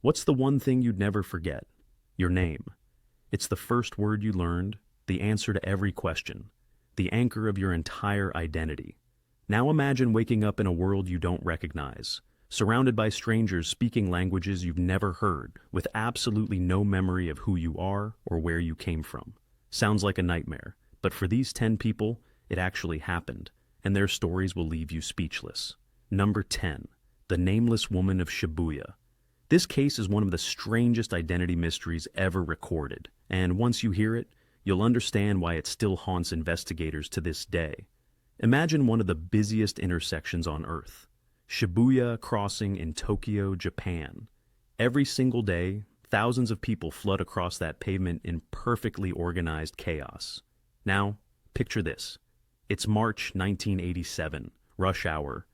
What's the one thing you'd never forget? Your name. It's the first word you learned, the answer to every question, the anchor of your entire identity. Now imagine waking up in a world you don't recognize, surrounded by strangers speaking languages you've never heard, with absolutely no memory of who you are or where you came from. Sounds like a nightmare, but for these 10 people, it actually happened, and their stories will leave you speechless. Number 10. The Nameless Woman of Shibuya. This case is one of the strangest identity mysteries ever recorded, and once you hear it, you'll understand why it still haunts investigators to this day. Imagine one of the busiest intersections on Earth, Shibuya Crossing in Tokyo, Japan. Every single day, thousands of people flood across that pavement in perfectly organized chaos. Now, picture this. It's March 1987, rush hour,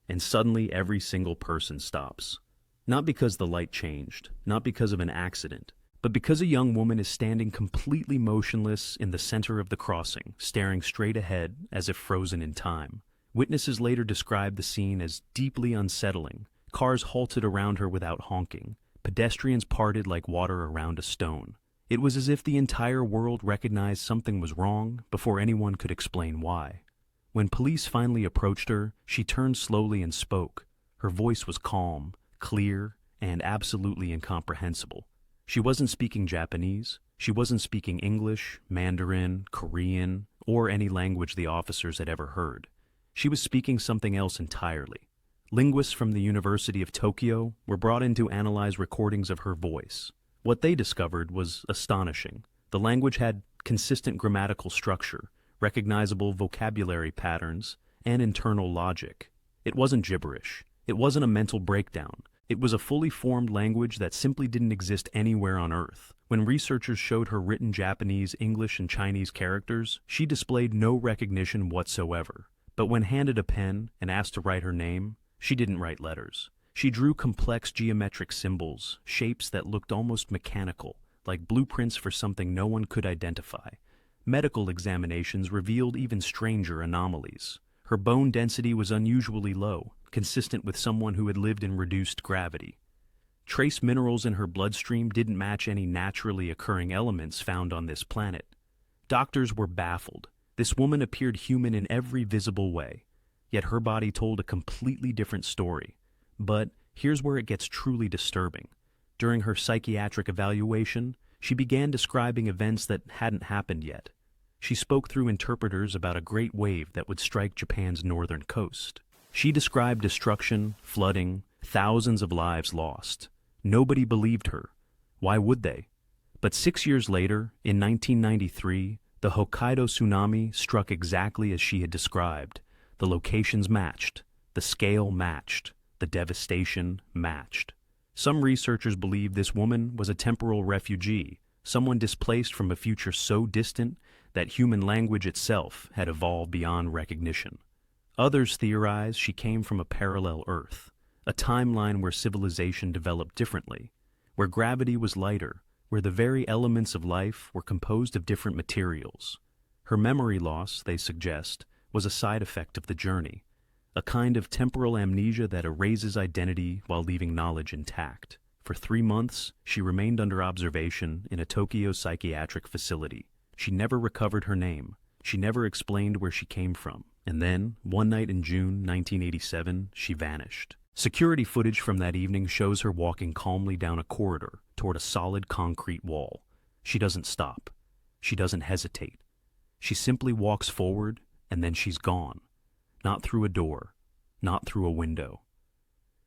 and suddenly every single person stops. Not because the light changed, not because of an accident, but because a young woman is standing completely motionless in the center of the crossing, staring straight ahead as if frozen in time. Witnesses later described the scene as deeply unsettling. Cars halted around her without honking. Pedestrians parted like water around a stone. It was as if the entire world recognized something was wrong before anyone could explain why. When police finally approached her, she turned slowly and spoke. Her voice was calm, clear, and absolutely incomprehensible. She wasn't speaking Japanese. She wasn't speaking English, Mandarin, Korean, or any language the officers had ever heard. She was speaking something else entirely. Linguists from the University of Tokyo were brought in to analyze recordings of her voice. What they discovered was astonishing. The language had consistent grammatical structure, recognizable vocabulary patterns, and internal logic. It wasn't gibberish. It wasn't a mental breakdown. It was a fully formed language that simply didn't exist anywhere on Earth. When researchers showed her written Japanese, English, and Chinese characters, she displayed no recognition whatsoever. But when handed a pen and asked to write her name, she didn't write letters. She drew complex geometric symbols, shapes that looked almost mechanical, like blueprints for something no one could identify. Medical examinations revealed even stranger anomalies. Her bone density was unusually low, consistent with someone who had lived in reduced gravity. Trace minerals in her bloodstream didn't match any naturally occurring elements found on this planet. Doctors were baffled. This woman appeared human in every visible way, yet her body told a completely different story. But here's where it gets truly disturbing. During her psychiatric evaluation, she began describing events that hadn't happened yet. She spoke through interpreters about a great wave that would strike Japan's northern coast. She described destruction, flooding, thousands of lives lost. Nobody believed her. Why would they? But 6 years later, in 1993, the Hokkaido tsunami struck exactly as she had described. The locations matched. The scale matched. The devastation matched. Some researchers believe this woman was a temporal refugee, someone displaced from a future so distant that human language itself had evolved beyond recognition. Others theorize she came from a parallel Earth, a timeline where civilization developed differently, where gravity was lighter, where the very elements of life were composed of different materials. Her memory loss, they suggest, was a side effect of the journey, a kind of temporal amnesia that erases identity while leaving knowledge intact. For 3 months, she remained under observation in a Tokyo psychiatric facility. She never recovered her name. She never explained where she came from. And then, one night in June 1987, she vanished. Security footage from that evening shows her walking calmly down a corridor toward a solid concrete wall. She doesn't stop. She doesn't hesitate. She simply walks forward, and then she's gone. Not through a door, not through a window.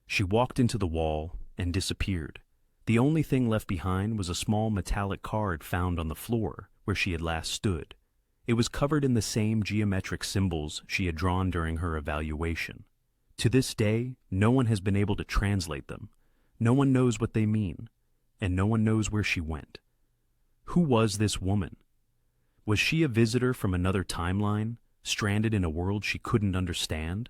She walked into the wall and disappeared. The only thing left behind was a small metallic card found on the floor where she had last stood. It was covered in the same geometric symbols she had drawn during her evaluation. To this day, no one has been able to translate them. No one knows what they mean, and no one knows where she went. Who was this woman? Was she a visitor from another timeline, stranded in a world she couldn't understand?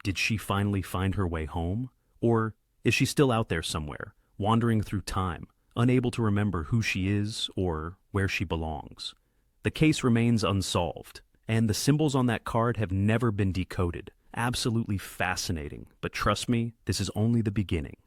Did she finally find her way home? Or is she still out there somewhere, wandering through time, unable to remember who she is or where she belongs? The case remains unsolved, and the symbols on that card have never been decoded. Absolutely fascinating, but trust me, this is only the beginning.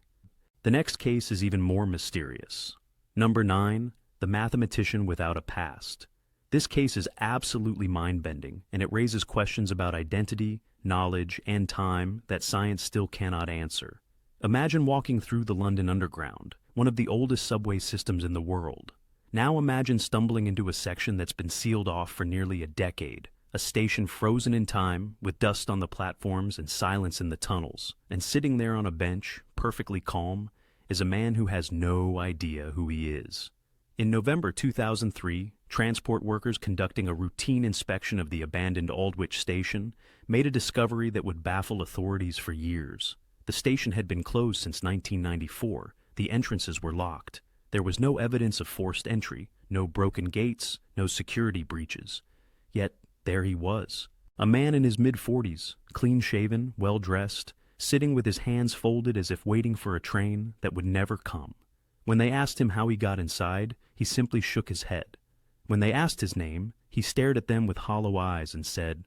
The next case is even more mysterious. Number 9, the mathematician without a past. This case is absolutely mind-bending, and it raises questions about identity, knowledge, and time that science still cannot answer. Imagine walking through the London Underground, one of the oldest subway systems in the world. Now imagine stumbling into a section that's been sealed off for nearly a decade, a station frozen in time, with dust on the platforms and silence in the tunnels, and sitting there on a bench, perfectly calm, is a man who has no idea who he is. In November 2003, transport workers conducting a routine inspection of the abandoned Aldwych station made a discovery that would baffle authorities for years. The station had been closed since 1994. The entrances were locked. There was no evidence of forced entry, no broken gates, no security breaches. Yet, there he was. A man in his mid-40s, clean-shaven, well-dressed, sitting with his hands folded as if waiting for a train that would never come. When they asked him how he got inside, he simply shook his head. When they asked his name, he stared at them with hollow eyes and said,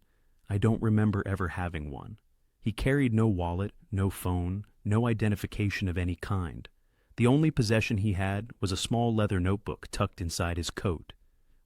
"I don't remember ever having one." He carried no wallet, no phone, no identification of any kind. The only possession he had was a small leather notebook tucked inside his coat.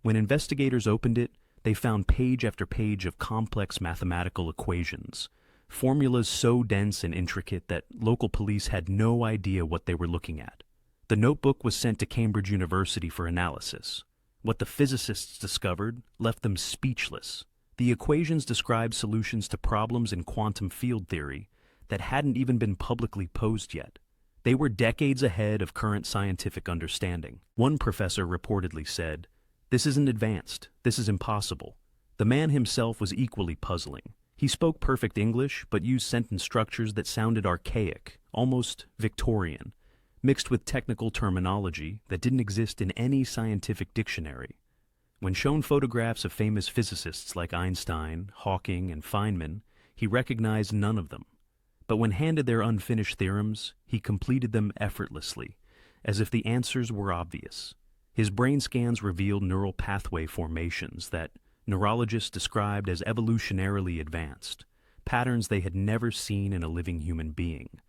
When investigators opened it, they found page after page of complex mathematical equations, formulas so dense and intricate that local police had no idea what they were looking at. The notebook was sent to Cambridge University for analysis. What the physicists discovered left them speechless. The equations described solutions to problems in quantum field theory that hadn't even been publicly posed yet. They were decades ahead of current scientific understanding. One professor reportedly said, "This isn't advanced. This is impossible." The man himself was equally puzzling. He spoke perfect English, but used sentence structures that sounded archaic, almost Victorian, mixed with technical terminology that didn't exist in any scientific dictionary. When shown photographs of famous physicists like Einstein, Hawking, and Feynman, he recognized none of them. But when handed their unfinished theorems, he completed them effortlessly, as if the answers were obvious. His brain scans revealed neural pathway formations that neurologists described as evolutionarily advanced, patterns they had never seen in a living human being.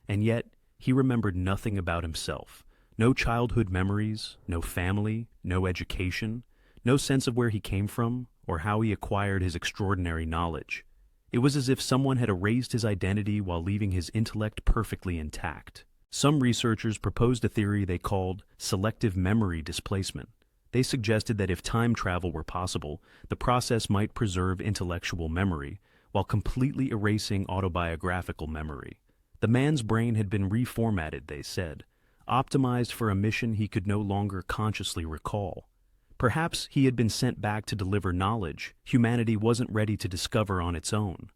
And yet, he remembered nothing about himself. No childhood memories, no family, no education, no sense of where he came from or how he acquired his extraordinary knowledge. It was as if someone had erased his identity while leaving his intellect perfectly intact. Some researchers proposed a theory they called selective memory displacement. They suggested that if time travel were possible, the process might preserve intellectual memory while completely erasing autobiographical memory. The man's brain had been reformatted, they said, optimized for a mission he could no longer consciously recall. Perhaps he had been sent back to deliver knowledge humanity wasn't ready to discover on its own.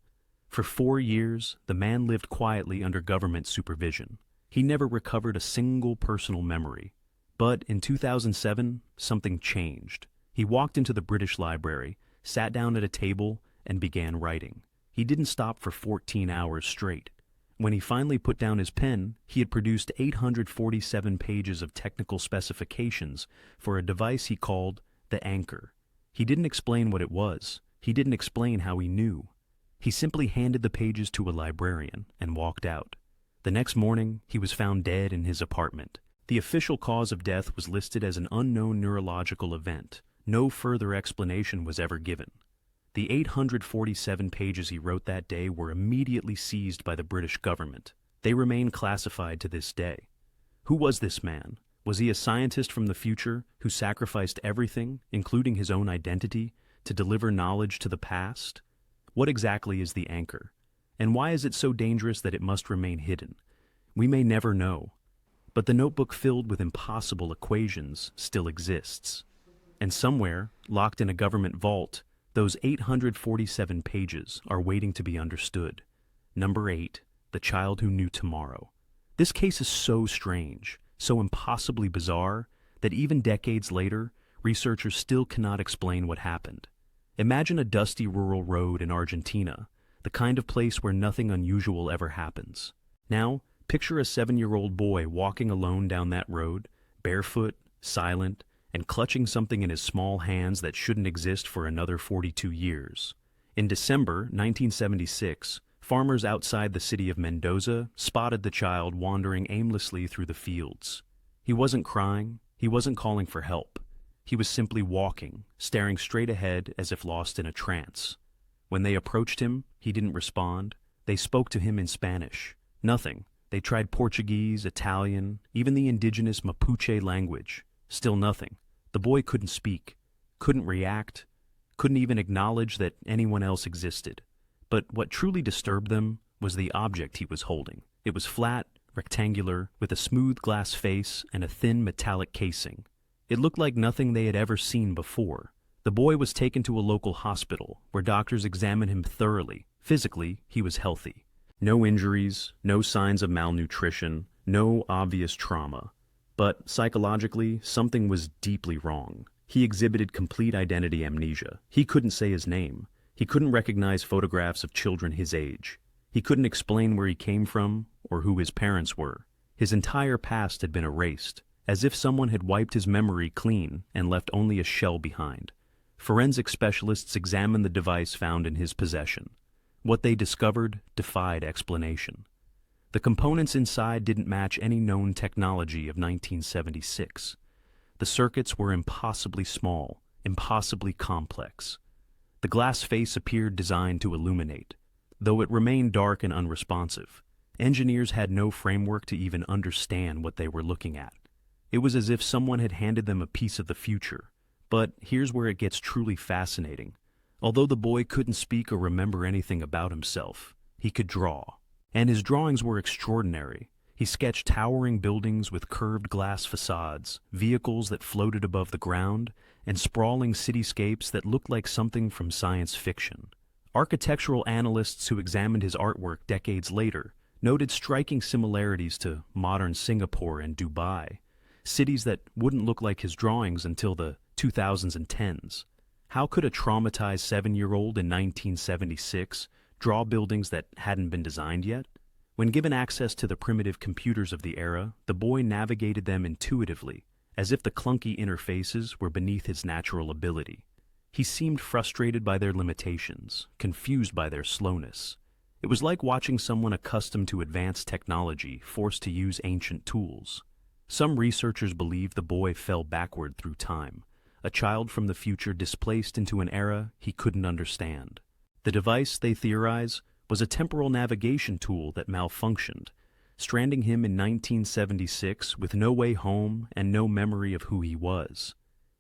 For 4 years, the man lived quietly under government supervision. He never recovered a single personal memory. But in 2007, something changed. He walked into the British Library, sat down at a table, and began writing. He didn't stop for 14 hours straight. When he finally put down his pen, he had produced 847 pages of technical specifications for a device he called the anchor. He didn't explain what it was. He didn't explain how he knew. He simply handed the pages to a librarian and walked out. The next morning, he was found dead in his apartment. The official cause of death was listed as an unknown neurological event. No further explanation was ever given. The 847 pages he wrote that day were immediately seized by the British government. They remain classified to this day. Who was this man? Was he a scientist from the future who sacrificed everything, including his own identity, to deliver knowledge to the past? What exactly is the anchor? And why is it so dangerous that it must remain hidden? We may never know. But the notebook filled with impossible equations still exists. And somewhere, locked in a government vault, those 847 pages are waiting to be understood. Number 8, the child who knew tomorrow. This case is so strange, so impossibly bizarre, that even decades later, researchers still cannot explain what happened. Imagine a dusty rural road in Argentina, the kind of place where nothing unusual ever happens. Now, picture a 7-year-old boy walking alone down that road, barefoot, silent, and clutching something in his small hands that shouldn't exist for another 42 years. In December 1976, Farmers outside the city of Mendoza spotted the child wandering aimlessly through the fields. He wasn't crying, he wasn't calling for help. He was simply walking, staring straight ahead as if lost in a trance. When they approached him, he didn't respond. They spoke to him in Spanish. Nothing. They tried Portuguese, Italian, even the indigenous Mapuche language. Still nothing. The boy couldn't speak, couldn't react, couldn't even acknowledge that anyone else existed. But what truly disturbed them was the object he was holding. It was flat, rectangular, with a smooth glass face and a thin metallic casing. It looked like nothing they had ever seen before. The boy was taken to a local hospital, where doctors examined him thoroughly. Physically, he was healthy. No injuries, no signs of malnutrition, no obvious trauma. But psychologically, something was deeply wrong. He exhibited complete identity amnesia. He couldn't say his name. He couldn't recognize photographs of children his age. He couldn't explain where he came from or who his parents were. His entire past had been erased, as if someone had wiped his memory clean and left only a shell behind. Forensic specialists examined the device found in his possession. What they discovered defied explanation. The components inside didn't match any known technology of 1976. The circuits were impossibly small, impossibly complex. The glass face appeared designed to illuminate, though it remained dark and unresponsive. Engineers had no framework to even understand what they were looking at. It was as if someone had handed them a piece of the future. But here's where it gets truly fascinating. Although the boy couldn't speak or remember anything about himself, he could draw. And his drawings were extraordinary. He sketched towering buildings with curved glass facades, vehicles that floated above the ground, and sprawling cityscapes that looked like something from science fiction. Architectural analysts who examined his artwork decades later noted striking similarities to modern Singapore and Dubai, cities that wouldn't look like his drawings until the 2010s. How could a traumatized 7-year-old in 1976 draw buildings that hadn't been designed yet? When given access to the primitive computers of the era, the boy navigated them intuitively, as if the clunky interfaces were beneath his natural ability. He seemed frustrated by their limitations, confused by their slowness. It was like watching someone accustomed to advanced technology forced to use ancient tools. Some researchers believe the boy fell backward through time, a child from the future displaced into an era he couldn't understand. The device, they theorize, was a temporal navigation tool that malfunctioned, stranding him in 1976 with no way home and no memory of who he was.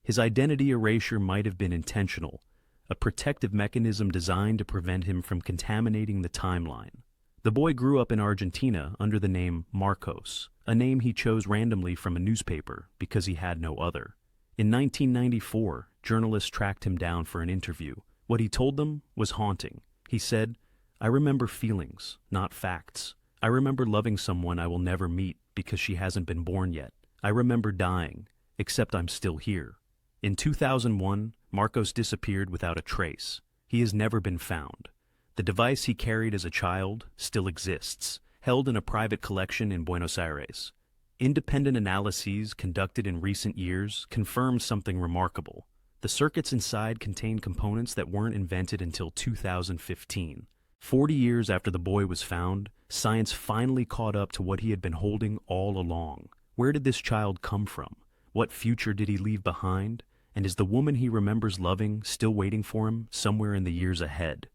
His identity erasure might have been intentional, a protective mechanism designed to prevent him from contaminating the timeline. The boy grew up in Argentina under the name Marcos, a name he chose randomly from a newspaper because he had no other. In 1994, journalists tracked him down for an interview. What he told them was haunting. He said, "I remember feelings, not facts. I remember loving someone I will never meet because she hasn't been born yet. I remember dying, except I'm still here." In 2001, Marcos disappeared without a trace. He has never been found. The device he carried as a child still exists, held in a private collection in Buenos Aires. Independent analyses conducted in recent years confirmed something remarkable. The circuits inside contain components that weren't invented until 2015. 40 years after the boy was found, science finally caught up to what he had been holding all along. Where did this child come from? What future did he leave behind? And is the woman he remembers loving still waiting for him somewhere in the years ahead?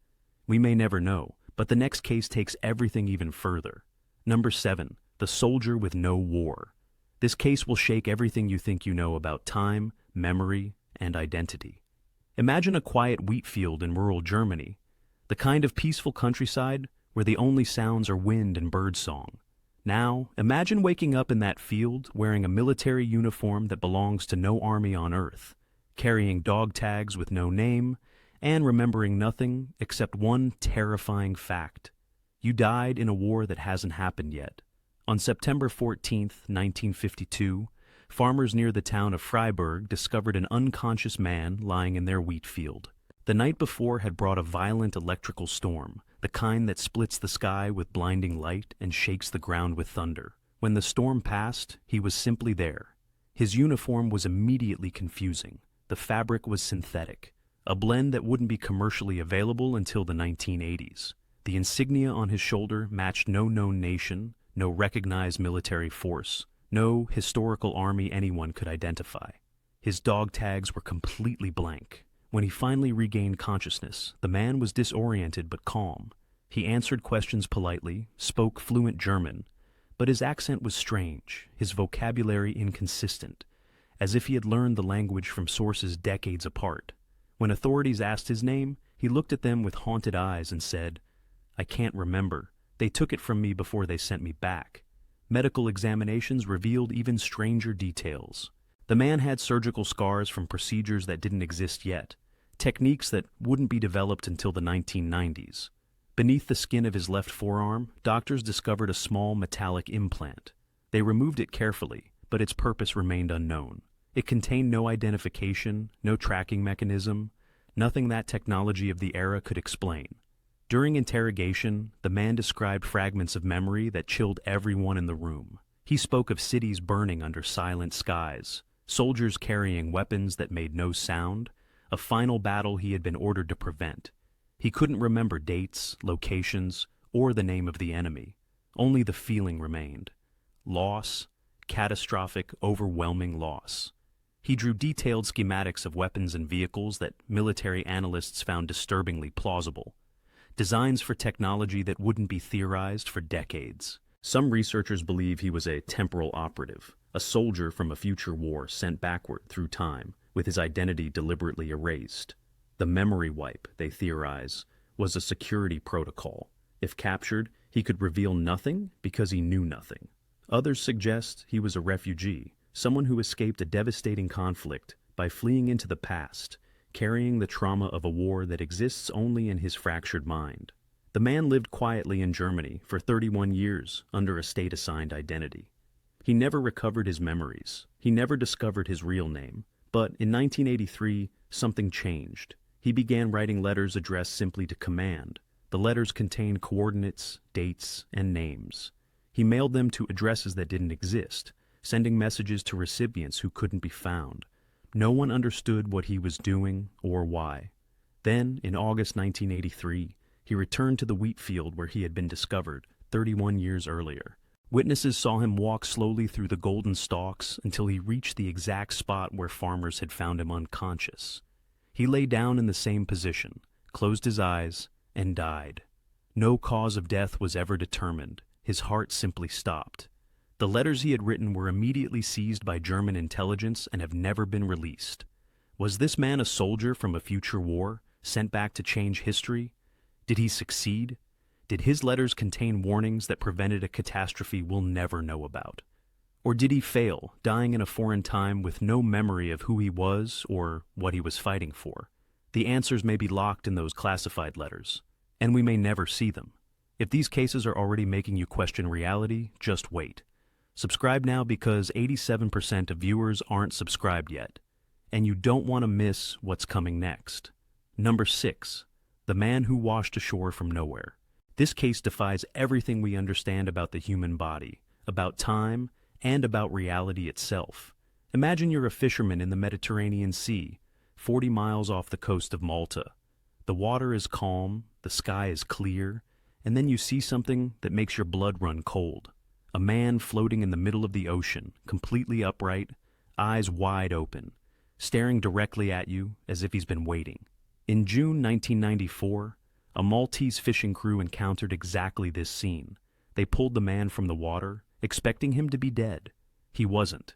We may never know, but the next case takes everything even further. Number 7, the soldier with no war. This case will shake everything you think you know about time, memory, and identity. Imagine a quiet wheat field in rural Germany, the kind of peaceful countryside where the only sounds are wind and birdsong. Now, imagine waking up in that field wearing a military uniform that belongs to no army on earth, carrying dog tags with no name, and remembering nothing except one terrifying fact. You died in a war that hasn't happened yet. On September 14th, 1952, farmers near the town of Freiburg discovered an unconscious man lying in their wheat field. The night before had brought a violent electrical storm, the kind that splits the sky with blinding light and shakes the ground with thunder. When the storm passed, he was simply there. His uniform was immediately confusing. The fabric was synthetic, a blend that wouldn't be commercially available until the 1980s. The insignia on his shoulder matched no known nation, no recognized military force, no historical army anyone could identify. His dog tags were completely blank. When he finally regained consciousness, the man was disoriented but calm. He answered questions politely, spoke fluent German, but his accent was strange, his vocabulary inconsistent, as if he had learned the language from sources decades apart. When authorities asked his name, he looked at them with haunted eyes and said, "I can't remember. They took it from me before they sent me back." Medical examinations revealed even stranger details. The man had surgical scars from procedures that didn't exist yet, techniques that wouldn't be developed until the 1990s. Beneath the skin of his left forearm, doctors discovered a small metallic implant. They removed it carefully, but its purpose remained unknown. It contained no identification, no tracking mechanism, nothing that technology of the era could explain. During interrogation, the man described fragments of memory that chilled everyone in the room. He spoke of cities burning under silent skies, soldiers carrying weapons that made no sound, a final battle he had been ordered to prevent. He couldn't remember dates, locations, or the name of the enemy. Only the feeling remained. Loss, catastrophic, overwhelming loss. He drew detailed schematics of weapons and vehicles that military analysts found disturbingly plausible. Designs for technology that wouldn't be theorized for decades. Some researchers believe he was a temporal operative, a soldier from a future war sent backward through time, with his identity deliberately erased. The memory wipe, they theorize, was a security protocol. If captured, he could reveal nothing because he knew nothing. Others suggest he was a refugee, someone who escaped a devastating conflict by fleeing into the past, carrying the trauma of a war that exists only in his fractured mind. The man lived quietly in Germany for 31 years under a state-assigned identity. He never recovered his memories. He never discovered his real name. But in 1983, something changed. He began writing letters addressed simply to command. The letters contained coordinates, dates, and names. He mailed them to addresses that didn't exist, sending messages to recipients who couldn't be found. No one understood what he was doing or why. Then, in August 1983, he returned to the wheat field where he had been discovered 31 years earlier. Witnesses saw him walk slowly through the golden stalks until he reached the exact spot where farmers had found him unconscious. He lay down in the same position, closed his eyes, and died. No cause of death was ever determined. His heart simply stopped. The letters he had written were immediately seized by German intelligence and have never been released. Was this man a soldier from a future war, sent back to change history? Did he succeed? Did his letters contain warnings that prevented a catastrophe we'll never know about? Or did he fail, dying in a foreign time with no memory of who he was or what he was fighting for? The answers may be locked in those classified letters, and we may never see them. If these cases are already making you question reality, just wait. Subscribe now because 87% of viewers aren't subscribed yet, and you don't want to miss what's coming next. Number 6. The man who washed ashore from nowhere. This case defies everything we understand about the human body, about time, and about reality itself. Imagine you're a fisherman in the Mediterranean Sea, 40 miles off the coast of Malta. The water is calm, the sky is clear, and then you see something that makes your blood run cold. A man floating in the middle of the ocean, completely upright, eyes wide open, staring directly at you as if he's been waiting. In June 1994, a Maltese fishing crew encountered exactly this scene. They pulled the man from the water, expecting him to be dead. He wasn't.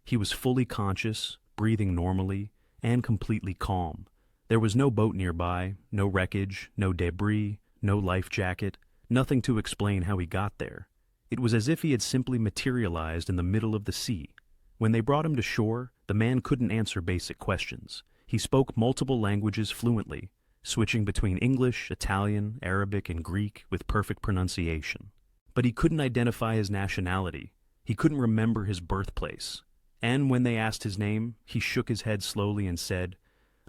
He was fully conscious, breathing normally, and completely calm. There was no boat nearby, no wreckage, no debris, no life jacket, nothing to explain how he got there. It was as if he had simply materialized in the middle of the sea. When they brought him to shore, the man couldn't answer basic questions. He spoke multiple languages fluently, switching between English, Italian, Arabic, and Greek with perfect pronunciation. But he couldn't identify his nationality. He couldn't remember his birthplace. And when they asked his name, he shook his head slowly and said,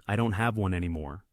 "I don't have one anymore."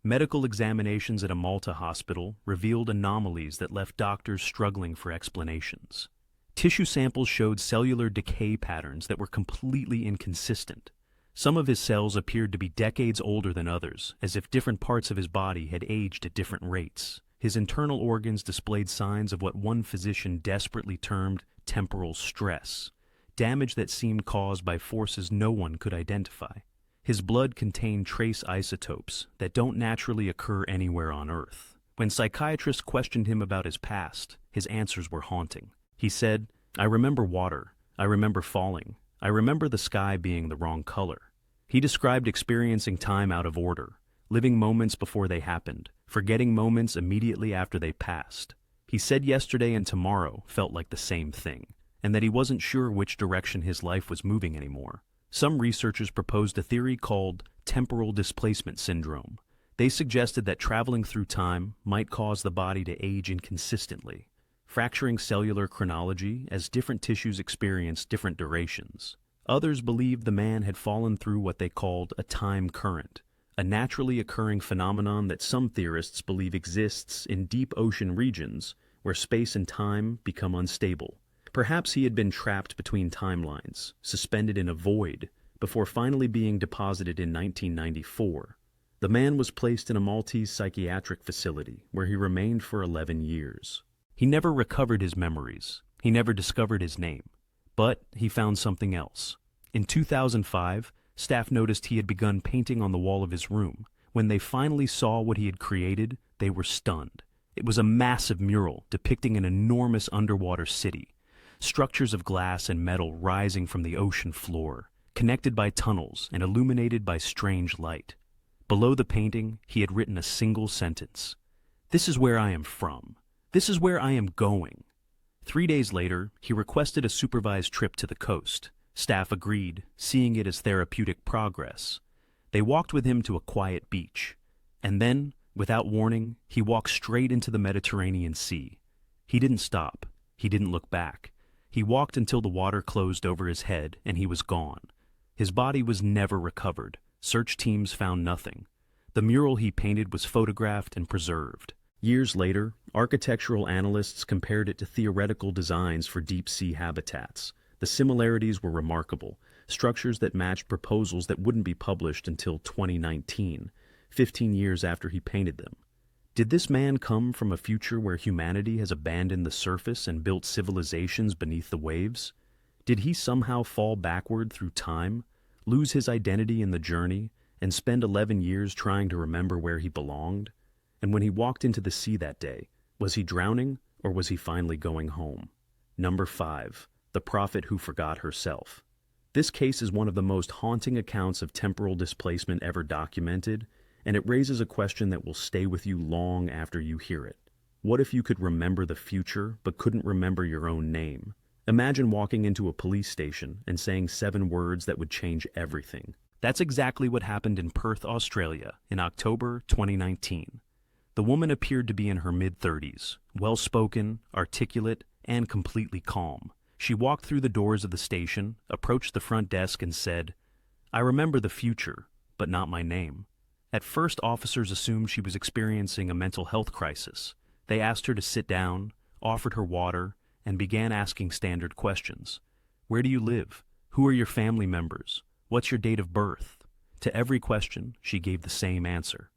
Medical examinations at a Malta hospital revealed anomalies that left doctors struggling for explanations. Tissue samples showed cellular decay patterns that were completely inconsistent. Some of his cells appeared to be decades older than others, as if different parts of his body had aged at different rates. His internal organs displayed signs of what one physician desperately termed temporal stress, damage that seemed caused by forces no one could identify. His blood contained trace isotopes that don't naturally occur anywhere on Earth. When psychiatrists questioned him about his past, his answers were haunting. He said, "I remember water. I remember falling. I remember the sky being the wrong color." He described experiencing time out of order, living moments before they happened, forgetting moments immediately after they passed. He said yesterday and tomorrow felt like the same thing, and that he wasn't sure which direction his life was moving anymore. Some researchers proposed a theory called temporal displacement syndrome. They suggested that traveling through time might cause the body to age inconsistently, fracturing cellular chronology as different tissues experience different durations. Others believed the man had fallen through what they called a time current, a naturally occurring phenomenon that some theorists believe exists in deep ocean regions where space and time become unstable. Perhaps he had been trapped between timelines, suspended in a void, before finally being deposited in 1994. The man was placed in a Maltese psychiatric facility where he remained for 11 years. He never recovered his memories. He never discovered his name. But he found something else. In 2005, staff noticed he had begun painting on the wall of his room. When they finally saw what he had created, they were stunned. It was a massive mural depicting an enormous underwater city, structures of glass and metal rising from the ocean floor, connected by tunnels and illuminated by strange light. Below the painting, he had written a single sentence: "This is where I am from. This is where I am going." 3 days later, he requested a supervised trip to the coast. Staff agreed, seeing it as therapeutic progress. They walked with him to a quiet beach. And then, without warning, he walked straight into the Mediterranean Sea. He didn't stop. He didn't look back. He walked until the water closed over his head and he was gone. His body was never recovered. Search teams found nothing. The mural he painted was photographed and preserved. Years later, architectural analysts compared it to theoretical designs for deep-sea habitats. The similarities were remarkable, structures that matched proposals that wouldn't be published until 2019, 15 years after he painted them. Did this man come from a future where humanity has abandoned the surface and built civilizations beneath the waves? Did he somehow fall backward through time, lose his identity in the journey, and spend 11 years trying to remember where he belonged? And when he walked into the sea that day, was he drowning or was he finally going home? Number 5. The prophet who forgot herself. This case is one of the most haunting accounts of temporal displacement ever documented, and it raises a question that will stay with you long after you hear it. What if you could remember the future but couldn't remember your own name? Imagine walking into a police station and saying 7 words that would change everything. That's exactly what happened in Perth, Australia, in October 2019. The woman appeared to be in her mid-30s, well-spoken, articulate, and completely calm. She walked through the doors of the station, approached the front desk, and said, "I remember the future, but not my name." At first, officers assumed she was experiencing a mental health crisis. They asked her to sit down, offered her water, and began asking standard questions. Where do you live? Who are your family members? What's your date of birth? To every question, she gave the same answer.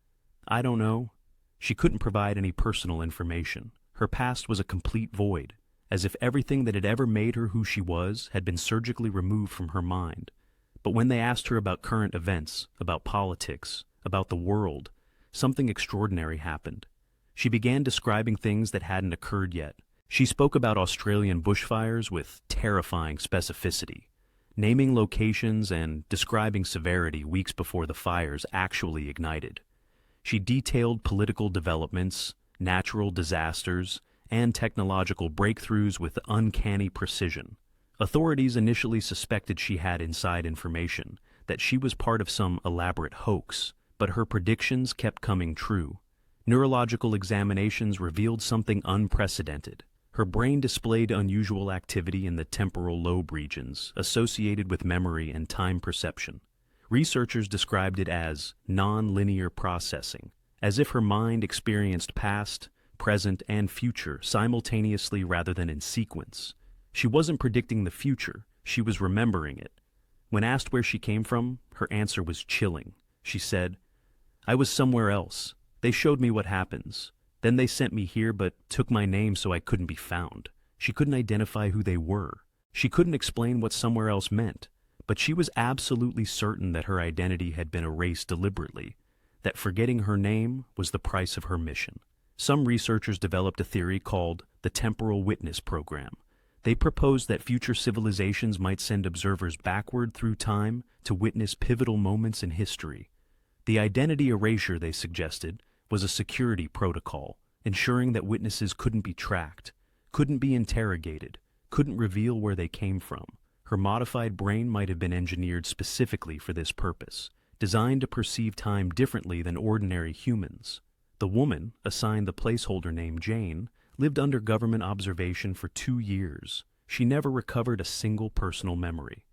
I don't know. She couldn't provide any personal information. Her past was a complete void, as if everything that had ever made her who she was had been surgically removed from her mind. But when they asked her about current events, about politics, about the world, something extraordinary happened. She began describing things that hadn't occurred yet. She spoke about Australian bushfires with terrifying specificity, naming locations and describing severity weeks before the fires actually ignited. She detailed political developments, natural disasters, and technological breakthroughs with uncanny precision. Authorities initially suspected she had inside information, that she was part of some elaborate hoax, but her predictions kept coming true. Neurological examinations revealed something unprecedented. Her brain displayed unusual activity in the temporal lobe regions associated with memory and time perception. Researchers described it as non-linear processing, as if her mind experienced past, present, and future simultaneously rather than in sequence. She wasn't predicting the future, she was remembering it. When asked where she came from, her answer was chilling. She said, "I was somewhere else. They showed me what happens. Then they sent me here but took my name so I couldn't be found. She couldn't identify who they were. She couldn't explain what somewhere else meant, but she was absolutely certain that her identity had been erased deliberately, that forgetting her name was the price of her mission. Some researchers developed a theory called the temporal witness program. They proposed that future civilizations might send observers backward through time to witness pivotal moments in history. The identity erasure, they suggested, was a security protocol, ensuring that witnesses couldn't be tracked, couldn't be interrogated, couldn't reveal where they came from. Her modified brain might have been engineered specifically for this purpose, designed to perceive time differently than ordinary humans. The woman, assigned the placeholder name Jane, lived under government observation for 2 years. She never recovered a single personal memory.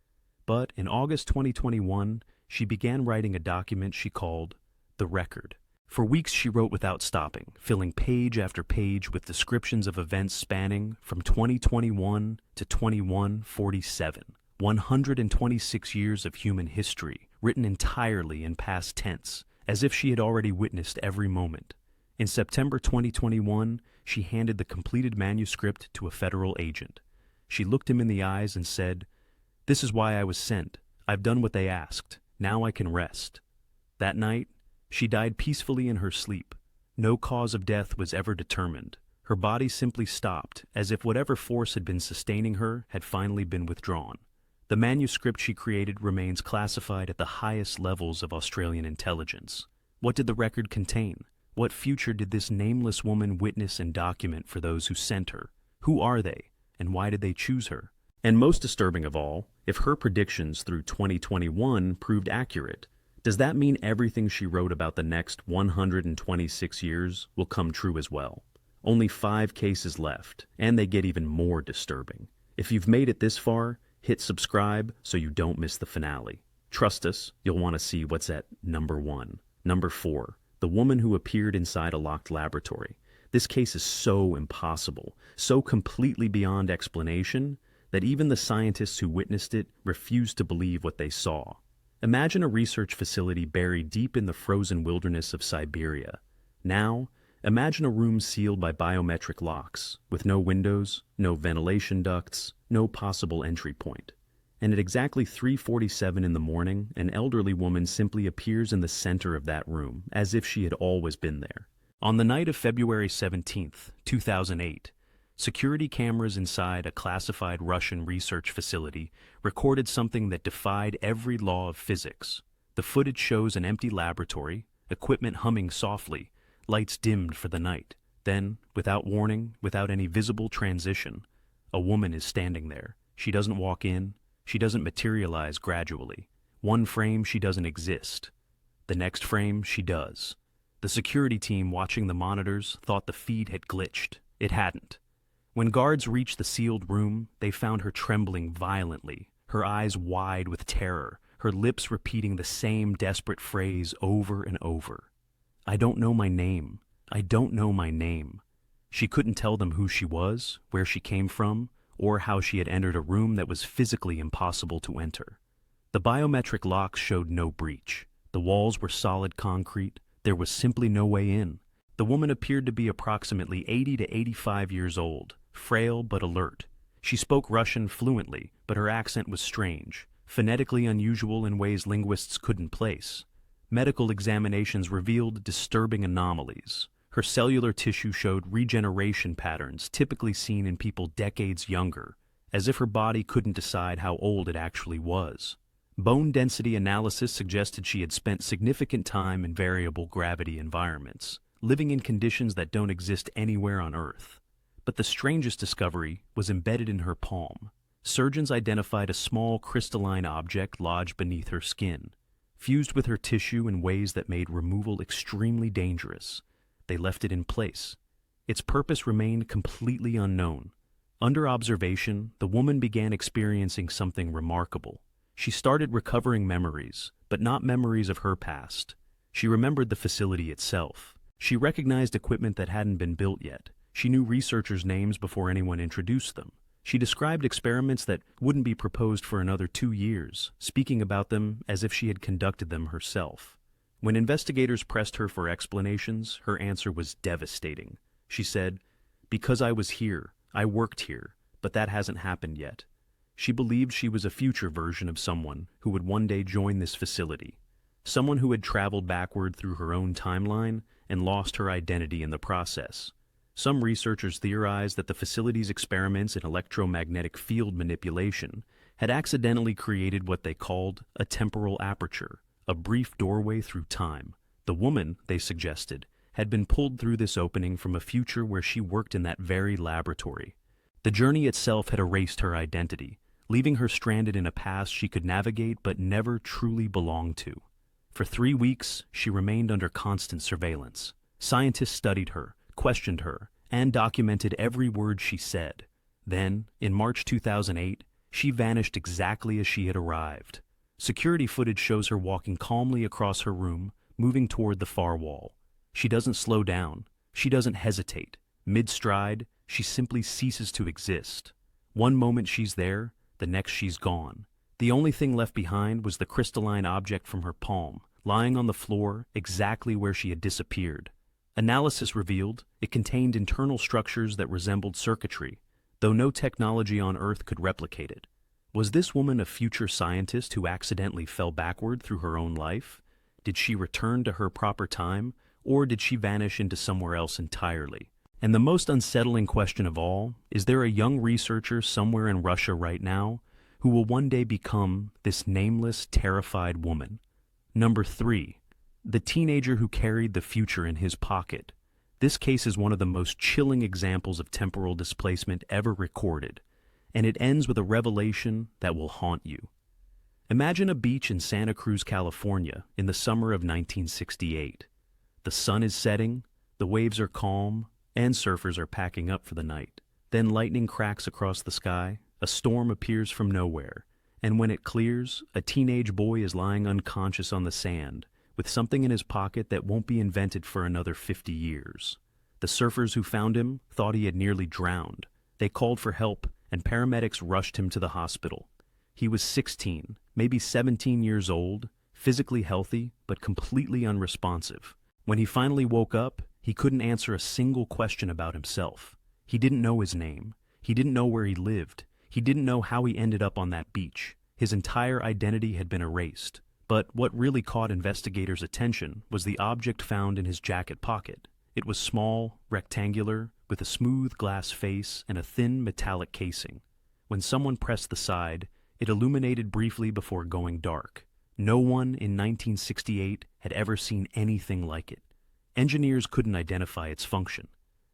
But in August 2021, she began writing a document she called The Record. For weeks she wrote without stopping, filling page after page with descriptions of events spanning from 2021 to 2147, 126 years of human history, written entirely in past tense, as if she had already witnessed every moment. In September 2021, she handed the completed manuscript to a federal agent. She looked him in the eyes and said, "This is why I was sent. I've done what they asked. Now I can rest." That night, she died peacefully in her sleep. No cause of death was ever determined. Her body simply stopped, as if whatever force had been sustaining her had finally been withdrawn. The manuscript she created remains classified at the highest levels of Australian intelligence. What did the record contain? What future did this nameless woman witness and document for those who sent her? Who are they, and why did they choose her? And most disturbing of all, if her predictions through 2021 proved accurate, does that mean everything she wrote about the next 126 years will come true as well? Only 5 cases left, and they get even more disturbing. If you've made it this far, hit subscribe so you don't miss the finale. Trust us, you'll want to see what's at number 1. Number 4. The woman who appeared inside a locked laboratory. This case is so impossible, so completely beyond explanation, that even the scientists who witnessed it refused to believe what they saw. Imagine a research facility buried deep in the frozen wilderness of Siberia. Now, imagine a room sealed by biometric locks, with no windows, no ventilation ducts, no possible entry point. And at exactly 3:47 in the morning, an elderly woman simply appears in the center of that room, as if she had always been there. On the night of February 17th, 2008, security cameras inside a classified Russian research facility recorded something that defied every law of physics. The footage shows an empty laboratory, equipment humming softly, lights dimmed for the night. Then, without warning, without any visible transition, a woman is standing there. She doesn't walk in. She doesn't materialize gradually. One frame, she doesn't exist. The next frame, she does. The security team watching the monitors thought the feed had glitched. It hadn't. When guards reached the sealed room, they found her trembling violently, her eyes wide with terror, her lips repeating the same desperate phrase over and over. "I don't know my name. I don't know my name." She couldn't tell them who she was, where she came from, or how she had entered a room that was physically impossible to enter. The biometric locks showed no breach. The walls were solid concrete. There was simply no way in. The woman appeared to be approximately 80 to 85 years old, frail but alert. She spoke Russian fluently, but her accent was strange, phonetically unusual in ways linguists couldn't place. Medical examinations revealed disturbing anomalies. Her cellular tissue showed regeneration patterns typically seen in people decades younger, as if her body couldn't decide how old it actually was. Bone density analysis suggested she had spent significant time in variable gravity environments, living in conditions that don't exist anywhere on Earth. But the strangest discovery was embedded in her palm. Surgeons identified a small crystalline object lodged beneath her skin, fused with her tissue in ways that made removal extremely dangerous. They left it in place. Its purpose remained completely unknown. Under observation, the woman began experiencing something remarkable. She started recovering memories, but not memories of her past. She remembered the facility itself. She recognized equipment that hadn't been built yet. She knew researchers' names before anyone introduced them. She described experiments that wouldn't be proposed for another 2 years, speaking about them as if she had conducted them herself. When investigators pressed her for explanations, her answer was devastating. She said, "Because I was here, I worked here, but that hasn't happened yet." She believed she was a future version of someone who would one day join this facility, someone who had traveled backward through her own timeline and lost her identity in the process. Some researchers theorized that the facility's experiments in electromagnetic field manipulation had accidentally created what they called a temporal aperture, a brief doorway through time. The woman, they suggested, had been pulled through this opening from a future where she worked in that very laboratory. The journey itself had erased her identity, leaving her stranded in a past she could navigate but never truly belonged to. For 3 weeks, she remained under constant surveillance. Scientists studied her, questioned her, and documented every word she said. Then, in March 2008, she vanished exactly as she had arrived. Security footage shows her walking calmly across her room, moving toward the far wall. She doesn't slow down. She doesn't hesitate. Mid-stride, she simply ceases to exist. One moment she's there, the next she's gone. The only thing left behind was the crystalline object from her palm, lying on the floor exactly where she had disappeared. Analysis revealed it contained internal structures that resembled circuitry, though no technology on Earth could replicate it. Was this woman a future scientist who accidentally fell backward through her own life? Did she return to her proper time, or did she vanish into somewhere else entirely? And the most unsettling question of all, is there a young researcher somewhere in Russia right now who will one day become this nameless, terrified woman? Number 3. The teenager who carried the future in his pocket. This case is one of the most chilling examples of temporal displacement ever recorded, and it ends with a revelation that will haunt you. Imagine a beach in Santa Cruz, California, in the summer of 1968. The sun is setting, the waves are calm, and surfers are packing up for the night. Then lightning cracks across the sky, a storm appears from nowhere, and when it clears, a teenage boy is lying unconscious on the sand, with something in his pocket that won't be invented for another 50 years. The surfers who found him thought he had nearly drowned. They called for help, and paramedics rushed him to the hospital. He was 16, maybe 17 years old, physically healthy, but completely unresponsive. When he finally woke up, he couldn't answer a single question about himself. He didn't know his name. He didn't know where he lived. He didn't know how he ended up on that beach. His entire identity had been erased. But what really caught investigators' attention was the object found in his jacket pocket. It was small, rectangular, with a smooth glass face and a thin metallic casing. When someone pressed the side, it illuminated briefly before going dark. No one in 1968 had ever seen anything like it. Engineers couldn't identify its function.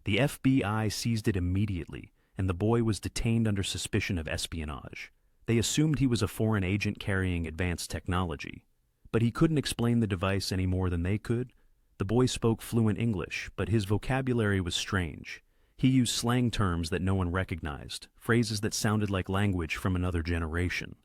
The FBI seized it immediately, and the boy was detained under suspicion of espionage. They assumed he was a foreign agent carrying advanced technology. But he couldn't explain the device any more than they could. The boy spoke fluent English, but his vocabulary was strange. He used slang terms that no one recognized, phrases that sounded like language from another generation.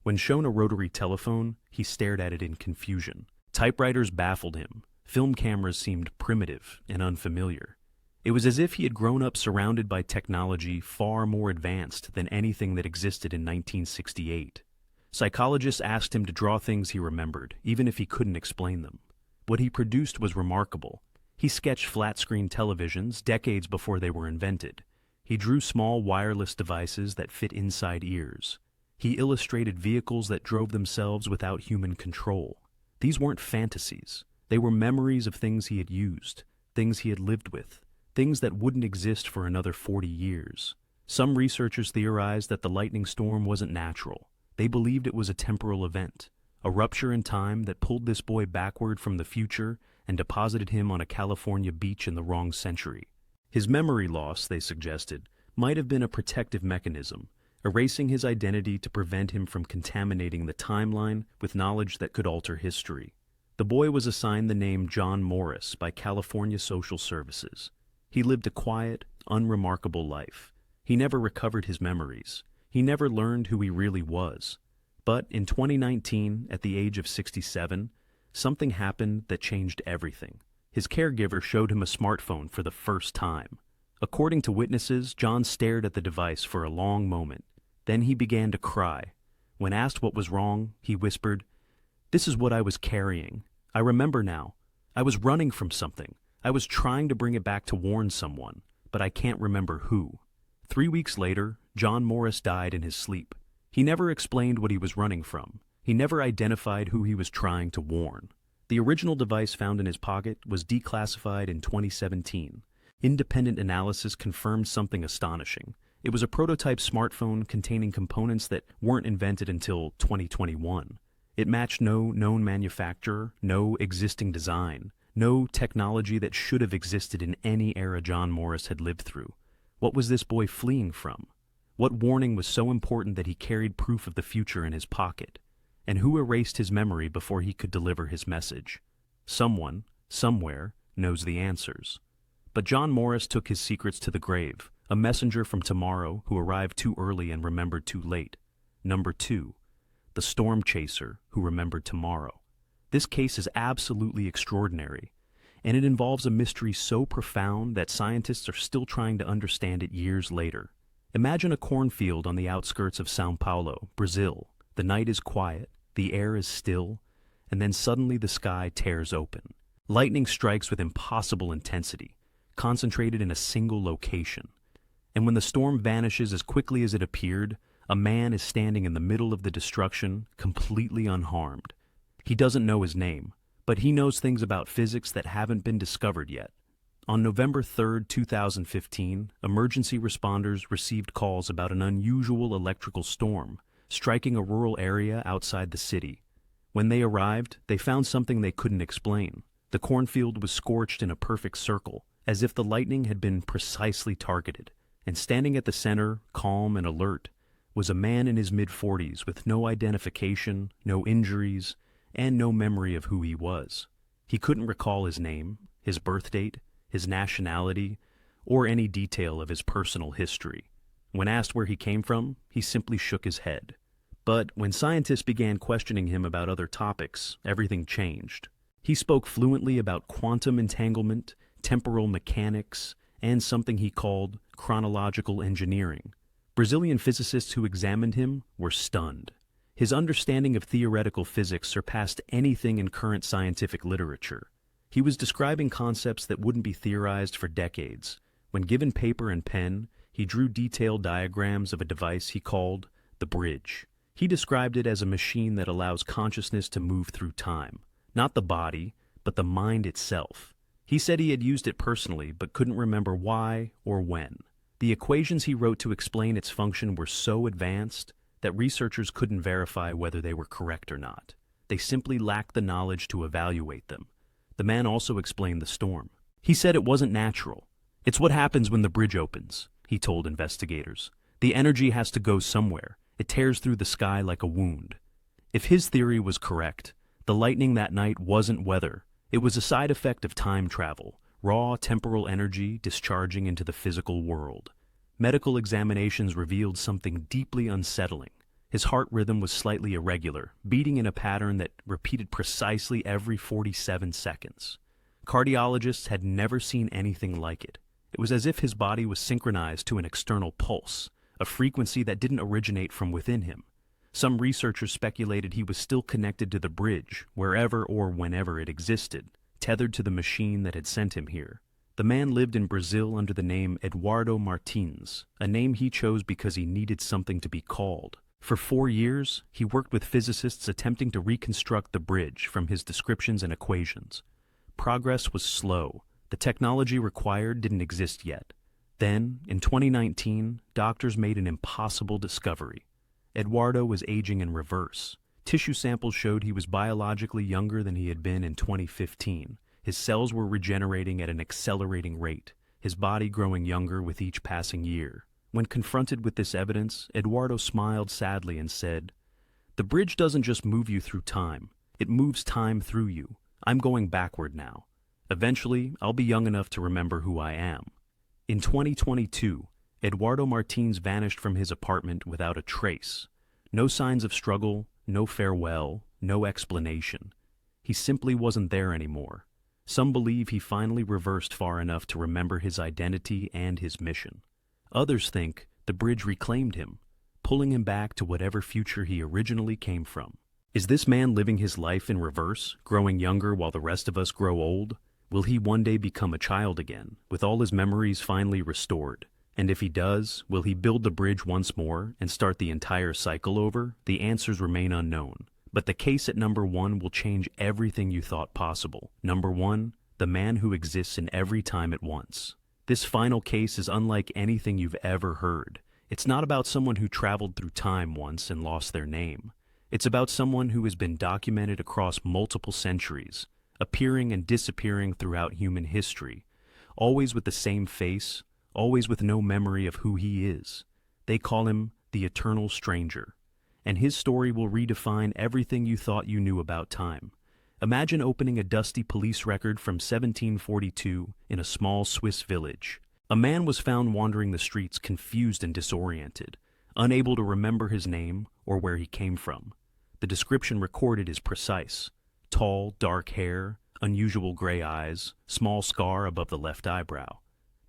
When shown a rotary telephone, he stared at it in confusion. Typewriters baffled him. Film cameras seemed primitive and unfamiliar. It was as if he had grown up surrounded by technology far more advanced than anything that existed in 1968. Psychologists asked him to draw things he remembered, even if he couldn't explain them. What he produced was remarkable. He sketched flat-screen televisions decades before they were invented. He drew small wireless devices that fit inside ears. He illustrated vehicles that drove themselves without human control. These weren't fantasies. They were memories of things he had used, things he had lived with, things that wouldn't exist for another 40 years. Some researchers theorized that the lightning storm wasn't natural. They believed it was a temporal event, a rupture in time that pulled this boy backward from the future and deposited him on a California beach in the wrong century. His memory loss, they suggested, might have been a protective mechanism, erasing his identity to prevent him from contaminating the timeline with knowledge that could alter history. The boy was assigned the name John Morris by California Social Services. He lived a quiet, unremarkable life. He never recovered his memories. He never learned who he really was. But in 2019, at the age of 67, something happened that changed everything. His caregiver showed him a smartphone for the first time. According to witnesses, John stared at the device for a long moment. Then he began to cry. When asked what was wrong, he whispered, "This is what I was carrying. I remember now. I was running from something. I was trying to bring it back to warn someone, but I can't remember who. 3 weeks later, John Morris died in his sleep. He never explained what he was running from. He never identified who he was trying to warn. The original device found in his pocket was declassified in 2017. Independent analysis confirmed something astonishing. It was a prototype smartphone containing components that weren't invented until 2021. It matched no known manufacturer, no existing design, no technology that should have existed in any era John Morris had lived through. What was this boy fleeing from? What warning was so important that he carried proof of the future in his pocket? And who erased his memory before he could deliver his message? Someone, somewhere, knows the answers. But John Morris took his secrets to the grave, a messenger from tomorrow who arrived too early and remembered too late. Number 2. The stormchaser who remembered tomorrow. This case is absolutely extraordinary, and it involves a mystery so profound that scientists are still trying to understand it years later. Imagine a cornfield on the outskirts of São Paulo, Brazil. The night is quiet, the air is still, and then suddenly the sky tears open. Lightning strikes with impossible intensity, concentrated in a single location. And when the storm vanishes as quickly as it appeared, a man is standing in the middle of the destruction, completely unharmed. He doesn't know his name, but he knows things about physics that haven't been discovered yet. On November 3, 2015, emergency responders received calls about an unusual electrical storm striking a rural area outside the city. When they arrived, they found something they couldn't explain. The cornfield was scorched in a perfect circle, as if the lightning had been precisely targeted. And standing at the center, calm and alert, was a man in his mid-40s with no identification, no injuries, and no memory of who he was. He couldn't recall his name, his birth date, his nationality, or any detail of his personal history. When asked where he came from, he simply shook his head. But when scientists began questioning him about other topics, everything changed. He spoke fluently about quantum entanglement, temporal mechanics, and something he called chronological engineering. Brazilian physicists who examined him were stunned. His understanding of theoretical physics surpassed anything in current scientific literature. He was describing concepts that wouldn't be theorized for decades. When given paper and pen, he drew detailed diagrams of a device he called the bridge. He described it as a machine that allows consciousness to move through time, not the body, but the mind itself. He said he had used it personally, but couldn't remember why or when. The equations he wrote to explain its function were so advanced that researchers couldn't verify whether they were correct or not. They simply lacked the knowledge to evaluate them. The man also explained the storm. He said it wasn't natural. It's what happens when the bridge opens, he told investigators. The energy has to go somewhere. It tears through the sky like a wound. If his theory was correct, the lightning that night wasn't weather. It was a side effect of time travel, raw temporal energy discharging into the physical world. Medical examinations revealed something deeply unsettling. His heart rhythm was slightly irregular, beating in a pattern that repeated precisely every 47 seconds. Cardiologists had never seen anything like it. It was as if his body was synchronized to an external pulse, a frequency that didn't originate from within him. Some researchers speculated he was still connected to the bridge, wherever or whenever it existed, tethered to the machine that had sent him here. The man lived in Brazil under the name Eduardo Martins, a name he chose because he needed something to be called. For 4 years, he worked with physicists attempting to reconstruct the bridge from his descriptions and equations. Progress was slow. The technology required didn't exist yet. Then, in 2019, doctors made an impossible discovery. Eduardo was aging in reverse. Tissue samples showed he was biologically younger than he had been in 2015. His cells were regenerating at an accelerating rate, his body growing younger with each passing year. When confronted with this evidence, Eduardo smiled sadly and said, "The bridge doesn't just move you through time. It moves time through you. I'm going backward now. Eventually, I'll be young enough to remember who I am." In 2022, Eduardo Martins vanished from his apartment without a trace. No signs of struggle, no farewell, no explanation. He simply wasn't there anymore. Some believe he finally reversed far enough to remember his identity and his mission. Others think the bridge reclaimed him, pulling him back to whatever future he originally came from. Is this man living his life in reverse, growing younger while the rest of us grow old? Will he one day become a child again, with all his memories finally restored? And if he does, will he build the bridge once more and start the entire cycle over? The answers remain unknown. But the case at number 1 will change everything you thought possible. Number 1, the man who exists in every time at once. This final case is unlike anything you've ever heard. It's not about someone who traveled through time once and lost their name. It's about someone who has been documented across multiple centuries, appearing and disappearing throughout human history, always with the same face, always with no memory of who he is. They call him the eternal stranger, and his story will redefine everything you thought you knew about time. Imagine opening a dusty police record from 1742 in a small Swiss village. A man was found wandering the streets confused and disoriented, unable to remember his name or where he came from. The description recorded is precise: tall, dark hair, unusual gray eyes, small scar above the left eyebrow.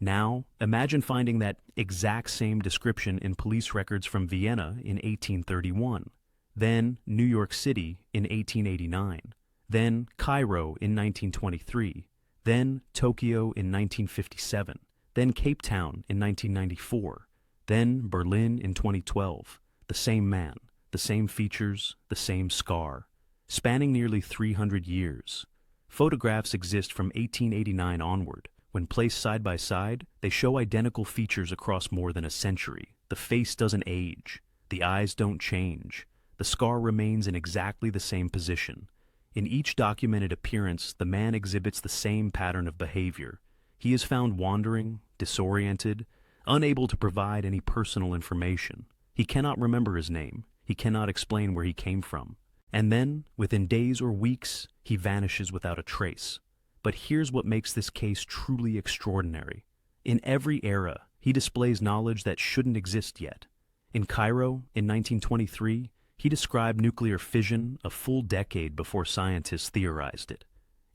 Now, imagine finding that exact same description in police records from Vienna in 1831, then New York City in 1889, then Cairo in 1923, then Tokyo in 1957, then Cape Town in 1994, then Berlin in 2012. The same man, the same features, the same scar, spanning nearly 300 years. Photographs exist from 1889 onward. When placed side by side, they show identical features across more than a century. The face doesn't age. The eyes don't change. The scar remains in exactly the same position. In each documented appearance, the man exhibits the same pattern of behavior. He is found wandering, disoriented, unable to provide any personal information. He cannot remember his name. He cannot explain where he came from. And then, within days or weeks, he vanishes without a trace. But here's what makes this case truly extraordinary. In every era, he displays knowledge that shouldn't exist yet. In Cairo, in 1923, he described nuclear fission a full decade before scientists theorized it.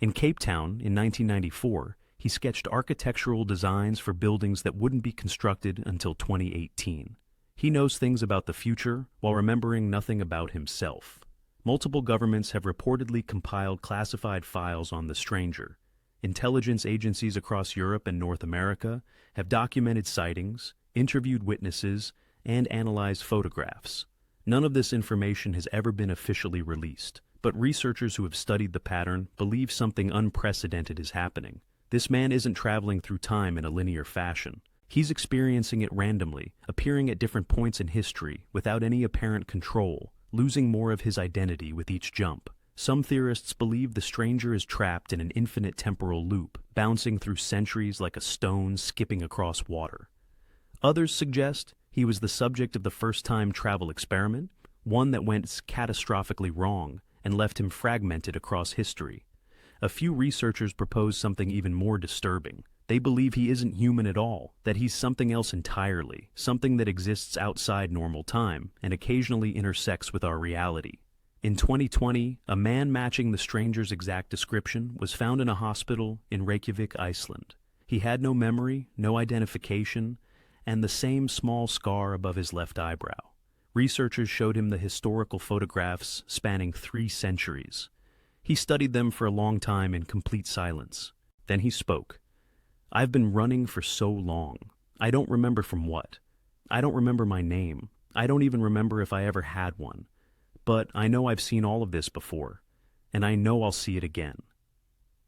In Cape Town, in 1994, he sketched architectural designs for buildings that wouldn't be constructed until 2018. He knows things about the future while remembering nothing about himself. Multiple governments have reportedly compiled classified files on the stranger. Intelligence agencies across Europe and North America have documented sightings, interviewed witnesses, and analyzed photographs. None of this information has ever been officially released, but researchers who have studied the pattern believe something unprecedented is happening. This man isn't traveling through time in a linear fashion. He's experiencing it randomly, appearing at different points in history without any apparent control, losing more of his identity with each jump. Some theorists believe the stranger is trapped in an infinite temporal loop, bouncing through centuries like a stone skipping across water. Others suggest he was the subject of the first-time travel experiment, one that went catastrophically wrong and left him fragmented across history. A few researchers propose something even more disturbing. They believe he isn't human at all, that he's something else entirely, something that exists outside normal time and occasionally intersects with our reality. In 2020, a man matching the stranger's exact description was found in a hospital in Reykjavik, Iceland. He had no memory, no identification, and the same small scar above his left eyebrow. Researchers showed him the historical photographs spanning 3 centuries. He studied them for a long time in complete silence. Then he spoke. "I've been running for so long. I don't remember from what. I don't remember my name. I don't even remember if I ever had one. But I know I've seen all of this before, and I know I'll see it again."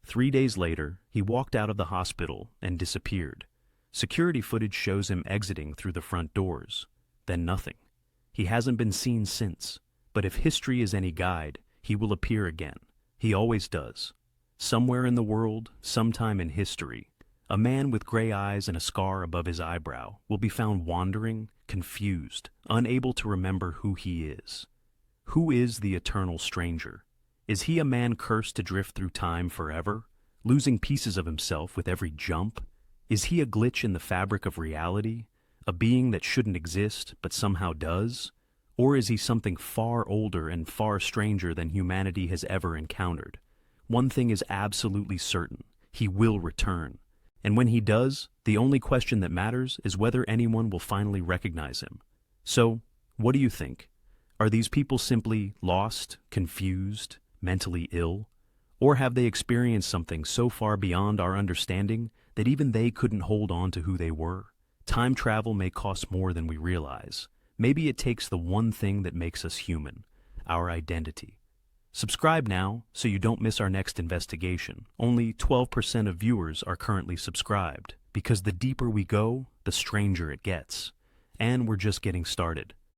3 days later, he walked out of the hospital and disappeared. Security footage shows him exiting through the front doors. Then nothing. He hasn't been seen since. But if history is any guide, he will appear again. He always does. Somewhere in the world, sometime in history, a man with gray eyes and a scar above his eyebrow will be found wandering, confused, unable to remember who he is. Who is the eternal stranger? Is he a man cursed to drift through time forever, losing pieces of himself with every jump? Is he a glitch in the fabric of reality, a being that shouldn't exist but somehow does? Or is he something far older and far stranger than humanity has ever encountered? One thing is absolutely certain: he will return. And when he does, the only question that matters is whether anyone will finally recognize him. So, what do you think? Are these people simply lost, confused, mentally ill? Or have they experienced something so far beyond our understanding that even they couldn't hold on to who they were? Time travel may cost more than we realize. Maybe it takes the one thing that makes us human, our identity. Subscribe now so you don't miss our next investigation. Only 12% of viewers are currently subscribed, because the deeper we go, the stranger it gets. And we're just getting started.